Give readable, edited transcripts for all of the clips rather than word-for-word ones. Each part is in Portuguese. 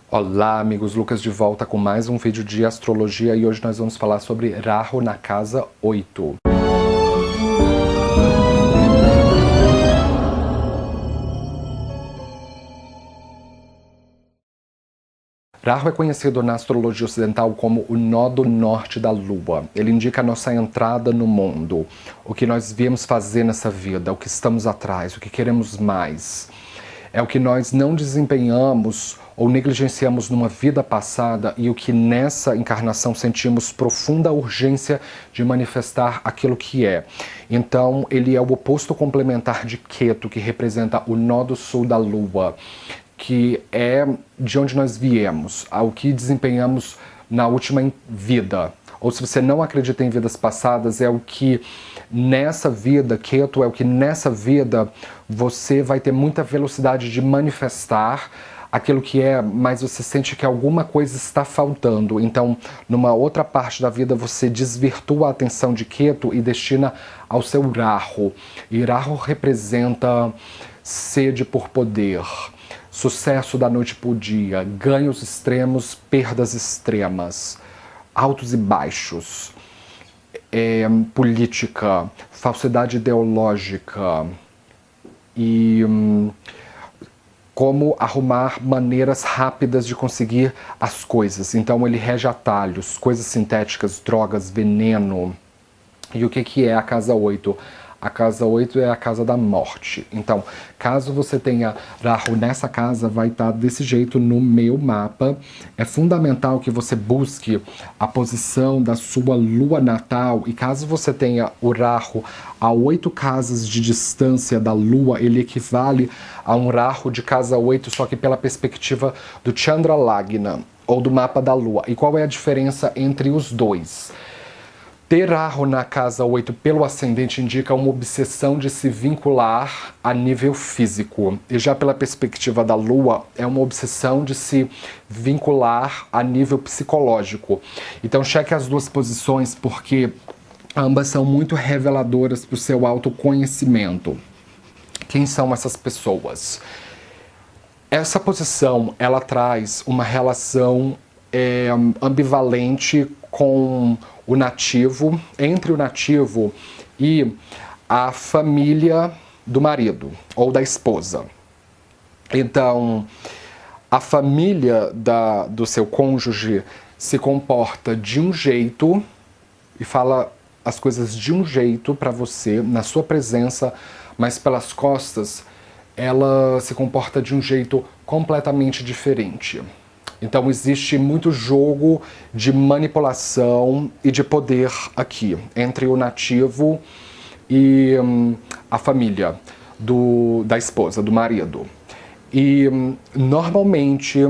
Olá amigos, Lucas de volta com mais um vídeo de astrologia e hoje nós vamos falar sobre Rahu na casa 8. Rahu é conhecido na astrologia ocidental como o nó do norte da lua. Ele indica a nossa entrada no mundo, o que nós viemos fazer nessa vida, o que estamos atrás, o que queremos mais. É o que nós não desempenhamos ou negligenciamos numa vida passada e o que nessa encarnação sentimos profunda urgência de manifestar aquilo que é. Então, ele é o oposto complementar de Ketu, que representa o nó do sul da lua, que é de onde nós viemos, ao que desempenhamos na última vida. Ou se você não acredita em vidas passadas, é o que nessa vida, Ketu é o que nessa vida você vai ter muita velocidade de manifestar aquilo que é, mas você sente que alguma coisa está faltando. Então, numa outra parte da vida, você desvirtua a atenção de Ketu e destina ao seu Rahu. E Rahu representa sede por poder, sucesso da noite para o dia, ganhos extremos, perdas extremas, altos e baixos, política, falsidade ideológica e como arrumar maneiras rápidas de conseguir as coisas. Então ele rege atalhos, coisas sintéticas, drogas, veneno. E o que é a casa 8? A casa 8 é a casa da morte. Então, caso você tenha Rahu nessa casa, vai estar desse jeito no meu mapa. É fundamental que você busque a posição da sua lua natal. E caso você tenha o Rahu a 8 casas de distância da lua, ele equivale a um Rahu de casa 8, só que pela perspectiva do Chandra Lagna, ou do mapa da lua. E qual é a diferença entre os dois? Ter Rahu na casa 8 pelo ascendente indica uma obsessão de se vincular a nível físico. E já pela perspectiva da Lua, é uma obsessão de se vincular a nível psicológico. Então cheque as duas posições, porque ambas são muito reveladoras para o seu autoconhecimento. Quem são essas pessoas? Essa posição, ela traz uma relação ambivalente com o nativo, entre o nativo e a família do marido ou da esposa. Então, a família do seu cônjuge se comporta de um jeito e fala as coisas de um jeito para você, na sua presença, mas pelas costas, ela se comporta de um jeito completamente diferente. Então existe muito jogo de manipulação e de poder aqui, entre o nativo e a família da esposa, do marido. E normalmente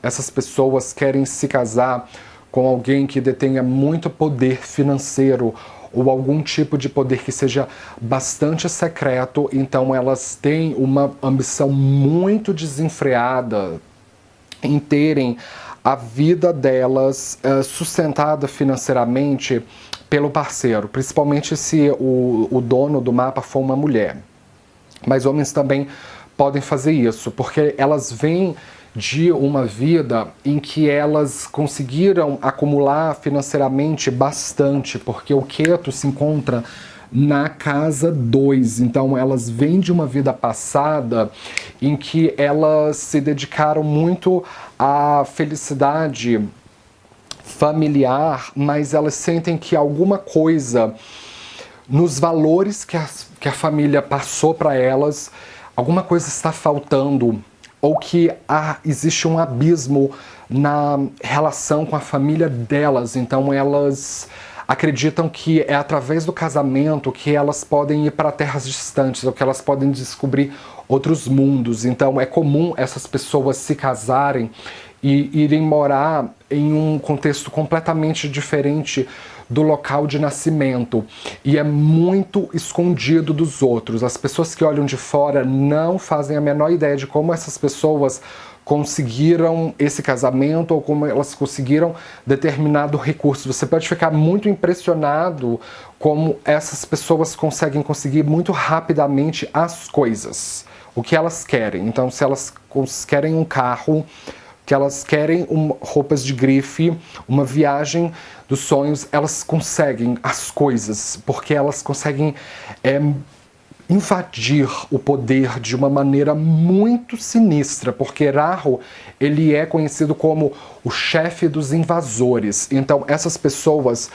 essas pessoas querem se casar com alguém que detenha muito poder financeiro ou algum tipo de poder que seja bastante secreto, então elas têm uma ambição muito desenfreada em terem a vida delas sustentada financeiramente pelo parceiro, principalmente se o dono do mapa for uma mulher. Mas homens também podem fazer isso, porque elas vêm de uma vida em que elas conseguiram acumular financeiramente bastante, porque o Ketu se encontra na casa 2, então elas vêm de uma vida passada em que elas se dedicaram muito à felicidade familiar, mas elas sentem que alguma coisa nos valores que a família passou para elas, alguma coisa está faltando, ou que existe um abismo na relação com a família delas, então elas acreditam que é através do casamento que elas podem ir para terras distantes, ou que elas podem descobrir outros mundos. Então é comum essas pessoas se casarem e irem morar em um contexto completamente diferente do local de nascimento. E é muito escondido dos outros. As pessoas que olham de fora não fazem a menor ideia de como essas pessoas conseguiram esse casamento ou como elas conseguiram determinado recurso. Você pode ficar muito impressionado como essas pessoas conseguem conseguir muito rapidamente as coisas, o que elas querem. Então, se elas querem um carro, que elas querem roupas de grife, uma viagem dos sonhos, elas conseguem as coisas, porque elas conseguem invadir o poder de uma maneira muito sinistra, porque Rahu, ele é conhecido como o chefe dos invasores. Então, essas pessoas,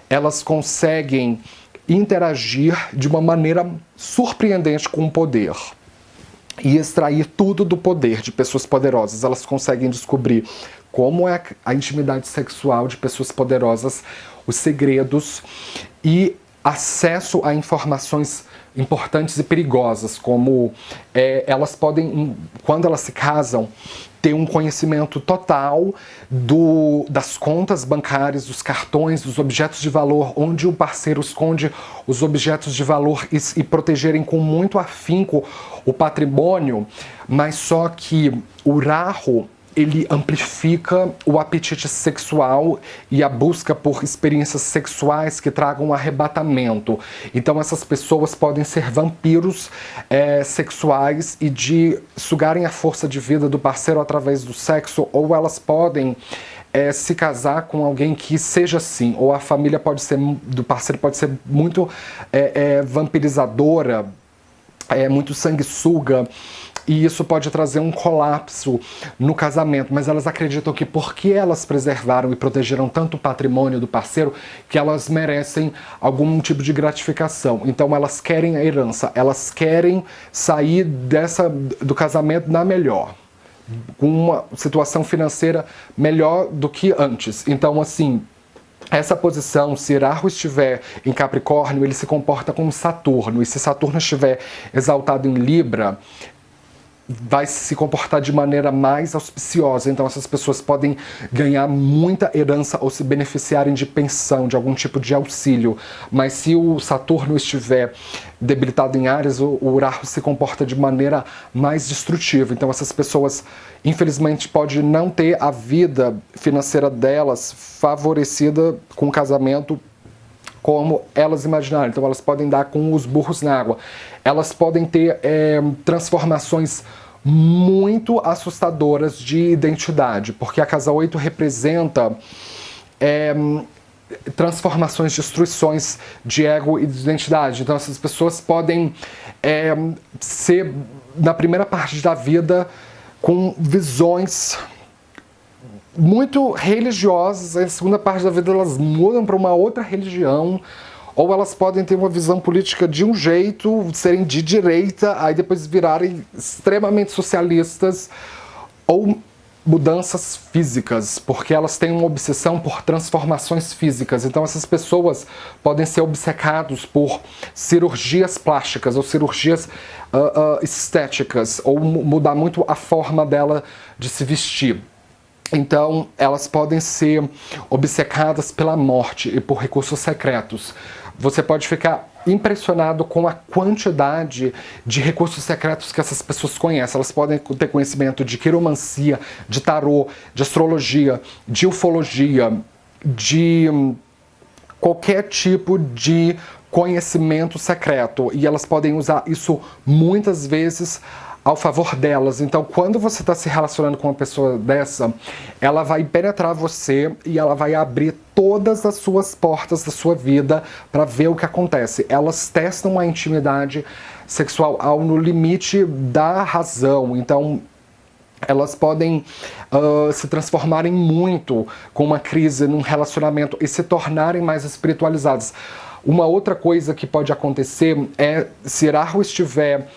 elas conseguem interagir de uma maneira surpreendente com o poder e extrair tudo do poder de pessoas poderosas. Elas conseguem descobrir como é a intimidade sexual de pessoas poderosas, os segredos e acesso a informações importantes e perigosas, como elas podem, quando elas se casam, ter um conhecimento total das contas bancárias, dos cartões, dos objetos de valor, onde o parceiro esconde os objetos de valor e protegerem com muito afinco o patrimônio, mas só que o Rahu, ele amplifica o apetite sexual e a busca por experiências sexuais que tragam arrebatamento. Então essas pessoas podem ser vampiros sexuais e de sugarem a força de vida do parceiro através do sexo, ou elas podem se casar com alguém que seja assim, ou a família do parceiro pode ser muito vampirizadora, muito sanguessuga, e isso pode trazer um colapso no casamento, mas elas acreditam que porque elas preservaram e protegeram tanto o patrimônio do parceiro, que elas merecem algum tipo de gratificação. Então elas querem a herança, elas querem sair do casamento na melhor, com uma situação financeira melhor do que antes. Então, assim, essa posição, se Rahu estiver em Capricórnio, ele se comporta como Saturno, e se Saturno estiver exaltado em Libra, vai se comportar de maneira mais auspiciosa. Então essas pessoas podem ganhar muita herança ou se beneficiarem de pensão, de algum tipo de auxílio. Mas se o Saturno estiver debilitado em Áries, o Rahu se comporta de maneira mais destrutiva. Então essas pessoas, infelizmente, podem não ter a vida financeira delas favorecida com o casamento como elas imaginaram. Então elas podem dar com os burros na água. Elas podem ter transformações muito assustadoras de identidade, porque a casa 8 representa transformações, destruições de ego e de identidade. Então essas pessoas podem ser, na primeira parte da vida, com visões muito religiosas, na segunda parte da vida elas mudam para uma outra religião, ou elas podem ter uma visão política de um jeito, serem de direita, aí depois virarem extremamente socialistas, ou mudanças físicas, porque elas têm uma obsessão por transformações físicas. Então essas pessoas podem ser obcecados por cirurgias plásticas ou cirurgias estéticas, ou mudar muito a forma dela de se vestir. Então, elas podem ser obcecadas pela morte e por recursos secretos. Você pode ficar impressionado com a quantidade de recursos secretos que essas pessoas conhecem. Elas podem ter conhecimento de quiromancia, de tarô, de astrologia, de ufologia, de qualquer tipo de conhecimento secreto. E elas podem usar isso muitas vezes ao favor delas. Então, quando você está se relacionando com uma pessoa dessa, ela vai penetrar você e ela vai abrir todas as suas portas da sua vida para ver o que acontece. Elas testam a intimidade sexual no limite da razão. Então, elas podem se transformarem muito com uma crise num relacionamento e se tornarem mais espiritualizadas. Uma outra coisa que pode acontecer é, se Rahu estiver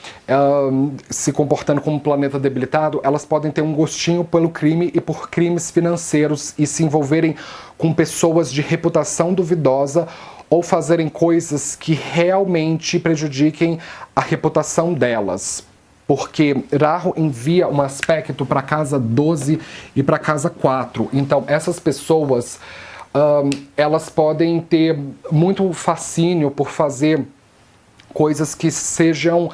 se comportando como um planeta debilitado, elas podem ter um gostinho pelo crime e por crimes financeiros e se envolverem com pessoas de reputação duvidosa ou fazerem coisas que realmente prejudiquem a reputação delas. Porque Rahu envia um aspecto para a casa 12 e para a casa 4. Então essas pessoas elas podem ter muito fascínio por fazer coisas que sejam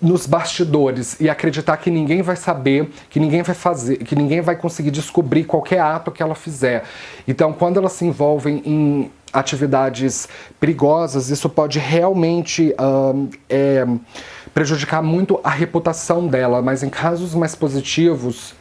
nos bastidores e acreditar que ninguém vai saber, que ninguém vai fazer, que ninguém vai conseguir descobrir qualquer ato que ela fizer. Então, quando elas se envolvem em atividades perigosas, isso pode realmente prejudicar muito a reputação dela, mas em casos mais positivos,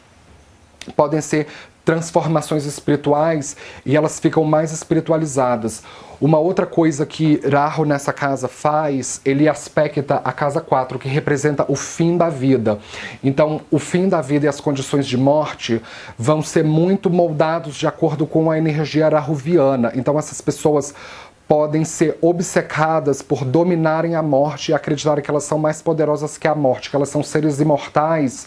podem ser transformações espirituais e elas ficam mais espiritualizadas. Uma outra coisa que Rahu nessa casa faz, ele aspecta a casa 4, que representa o fim da vida. Então, o fim da vida e as condições de morte vão ser muito moldados de acordo com a energia rahuviana. Então, essas pessoas podem ser obcecadas por dominarem a morte e acreditarem que elas são mais poderosas que a morte, que elas são seres imortais,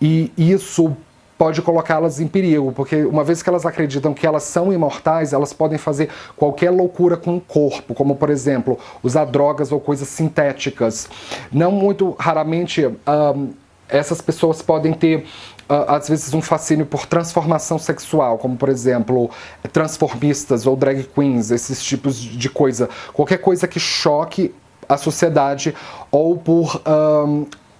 e isso pode colocá-las em perigo, porque uma vez que elas acreditam que elas são imortais, elas podem fazer qualquer loucura com o corpo, como, por exemplo, usar drogas ou coisas sintéticas. Não muito raramente, essas pessoas podem ter, às vezes, um fascínio por transformação sexual, como, por exemplo, transformistas ou drag queens, esses tipos de coisa. Qualquer coisa que choque a sociedade, ou por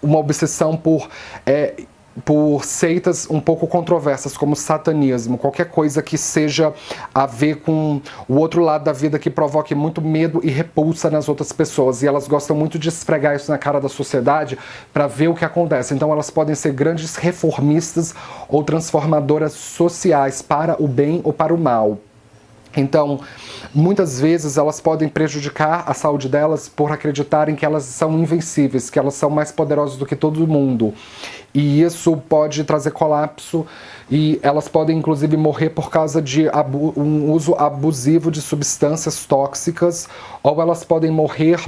uma obsessão por seitas um pouco controversas, como satanismo, qualquer coisa que seja a ver com o outro lado da vida, que provoque muito medo e repulsa nas outras pessoas. E elas gostam muito de esfregar isso na cara da sociedade para ver o que acontece. Então elas podem ser grandes reformistas ou transformadoras sociais para o bem ou para o mal. Então, muitas vezes elas podem prejudicar a saúde delas por acreditarem que elas são invencíveis, que elas são mais poderosas do que todo mundo. E isso pode trazer colapso, e elas podem inclusive morrer por causa de um uso abusivo de substâncias tóxicas, ou elas podem morrer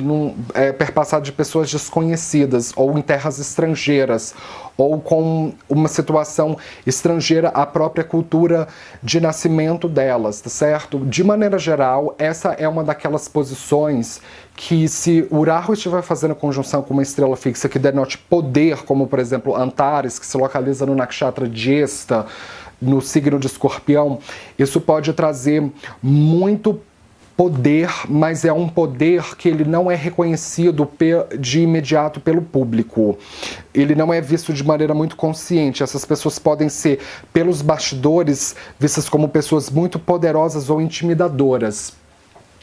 perpassado de pessoas desconhecidas, ou em terras estrangeiras, ou com uma situação estrangeira à própria cultura de nascimento delas, tá certo? De maneira geral, essa é uma daquelas posições que, se o Rahu estiver fazendo conjunção com uma estrela fixa que denote poder, como por exemplo Antares, que se localiza no Nakshatra Jyesta, no signo de Escorpião, isso pode trazer muito poder, mas é um poder que ele não é reconhecido de imediato pelo público. Ele não é visto de maneira muito consciente. Essas pessoas podem ser, pelos bastidores, vistas como pessoas muito poderosas ou intimidadoras.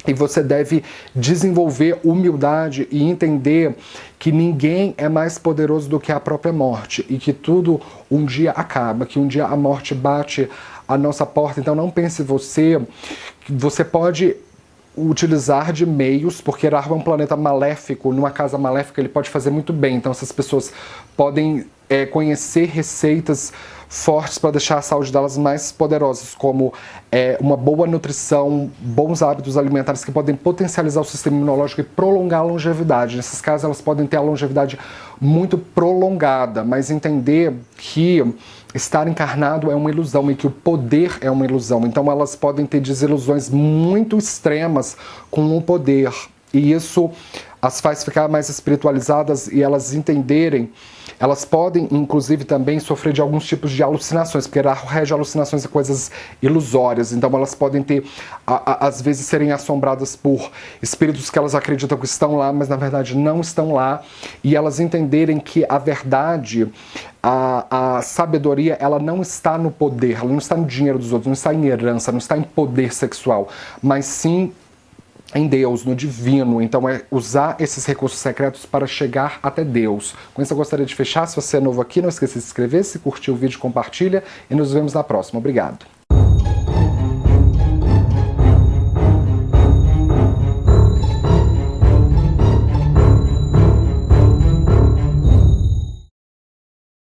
E você deve desenvolver humildade e entender que ninguém é mais poderoso do que a própria morte, e que tudo um dia acaba, que um dia a morte bate à nossa porta. Então não pense você pode utilizar de meios, porque Rahu é um planeta maléfico, numa casa maléfica ele pode fazer muito bem. Então essas pessoas podem conhecer receitas fortes para deixar a saúde delas mais poderosas, como uma boa nutrição, bons hábitos alimentares que podem potencializar o sistema imunológico e prolongar a longevidade. Nesses casos elas podem ter a longevidade muito prolongada, mas entender que estar encarnado é uma ilusão e que o poder é uma ilusão. Então elas podem ter desilusões muito extremas com o poder, e isso as faz ficar mais espiritualizadas, e elas entenderem. Elas podem, inclusive, também sofrer de alguns tipos de alucinações, porque Rahu rege alucinações e coisas ilusórias. Então elas podem ter, às vezes, serem assombradas por espíritos que elas acreditam que estão lá, mas na verdade não estão lá. E elas entenderem que a verdade, a sabedoria, ela não está no poder, ela não está no dinheiro dos outros, não está em herança, não está em poder sexual, mas sim em Deus, no divino. Então é usar esses recursos secretos para chegar até Deus. Com isso eu gostaria de fechar. Se você é novo aqui, não esqueça de se inscrever, se curtiu o vídeo, compartilha, e nos vemos na próxima. Obrigado.